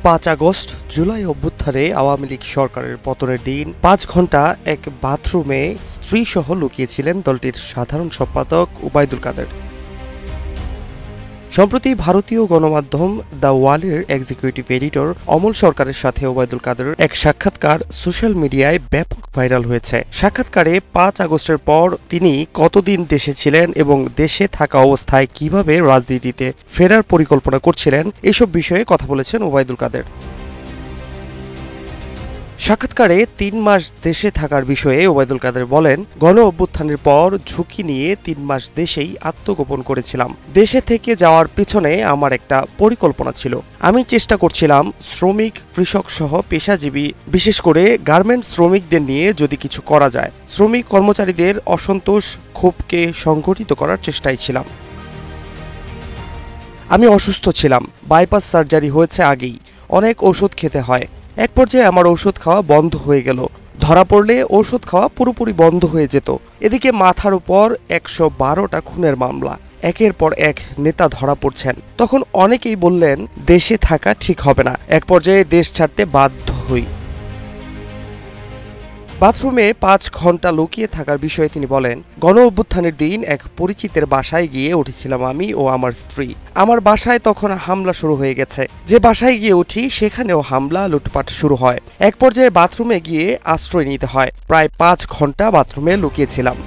5 August July অভ্যুত্থানে আওয়ামী লীগ সরকারের পতনের দিন 5 ঘণ্টা এক বাথরুমে স্ত্রীসহ লুকিয়েছিলেন দলটির সাধারণ সম্পাদক ওবায়দুল কাদের। সম্প্রতি ভারতীয় গণমাধ্যম দ্য ওয়ালের এক্সিকিউটিভ এডিটর অমল সরকারের সাথে ওবায়দুল কাদেরের এক সাক্ষাৎকার সোশ্যাল মিডিয়ায় ব্যাপক ভাইরাল হয়েছে। সাক্ষাৎকারে 5 আগস্টের পর তিনি কতদিন দেশে ছিলেন এবং দেশে থাকা অবস্থায় কিভাবে রাজনীতিতে ফেরার পরিকল্পনা করছিলেন এসব বিষয়ে কথা বলেছেন ওবায়দুল কাদের। সাক্ষাৎকারে 3 মাস দেশে থাকার বিষয়ে ওবায়দুল কাদের বলেন, গণ অভ্যুত্থানের পর ঝুঁকি নিয়ে 3 মাস দেশেই আত্মগোপন করেছিলাম। দেশে থেকে যাওয়ার পিছনে আমার একটা পরিকল্পনা ছিল। আমি চেষ্টা করছিলাম শ্রমিক, কৃষক সহ পেশাজীবী, বিশেষ করে গার্মেন্টস শ্রমিকদের নিয়ে যদি কিছু করা যায়। শ্রমিক কর্মচারীদের অসন্তোষ, ক্ষোভকে সংগঠিত করার চেষ্টায় ছিলাম। আমি অসুস্থ ছিলাম, বাইপাস সার্জারি হয়েছে আগেই, অনেক ওষুধ খেতে হয়। এক পর্যায়ে আমার ঔষধ খাওয়া বন্ধ হয়ে গেল। ধরা পড়লে ঔষধ খাওয়া পুরোপুরি বন্ধ হয়ে যেত। এদিকে মাথার উপর 112টা খুনের মামলা, একের পর এক নেতা ধরা পড়ছেন। তখন অনেকেই বললেন দেশে থাকা ঠিক হবে না। এক পর্যায়ে দেশ ছাড়তে বাধ্য হই। বাথরুমে 5 ঘণ্টা লুকিয়ে থাকার বিষয়ে তিনি বলেন, গণ অভ্যুত্থানের দিন এক পরিচিতের বাসায় গিয়ে উঠেছিলাম আমি ও আমার স্ত্রী। আমার বাসায় তখন হামলা শুরু হয়ে গেছে। যে বাসায় গিয়ে উঠি সেখানেও হামলা, লুটপাট শুরু হয়। এক পর্যায়ে বাথরুমে গিয়ে আশ্রয় নিতে হয়। প্রায় 5 ঘণ্টা বাথরুমে লুকিয়েছিলাম।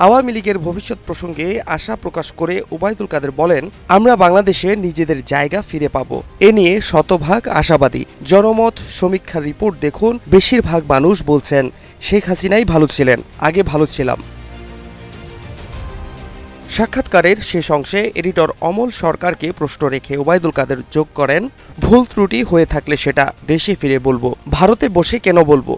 আওয়ামী লীগের ভবিষ্যৎ প্রসঙ্গে আশা প্রকাশ করে ওবায়দুল কাদের বলেন, আমরা বাংলাদেশে নিজেদের জায়গা ফিরে পাব। এ নিয়ে শতভাগ আশাবাদী। জনমত সমীক্ষার রিপোর্ট দেখুন, বেশিরভাগ মানুষ বলছেন শেখ হাসিনাই ভালো ছিলেন, আগে ভালো ছিলাম। সাক্ষাৎকারের শেষ অংশে এডিটর অমল সরকারকে প্রশ্ন রেখে ওবায়দুল কাদের যোগ করেন, ভুল ত্রুটি হয়ে থাকলে সেটা দেশে ফিরে বলবো, ভারতে বসে কেন বলবো?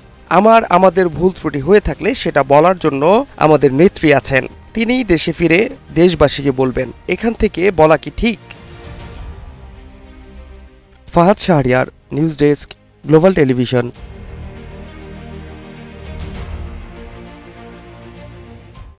আমাদের ভুল ত্রুটি হয়ে থাকলে সেটা বলার জন্য আমাদের নেত্রী আছেন, তিনিই দেশে ফিরে দেশবাসীকে বলবেন। এখান থেকে বলা কি ঠিক? Fahad Shahriar, news desk, global television.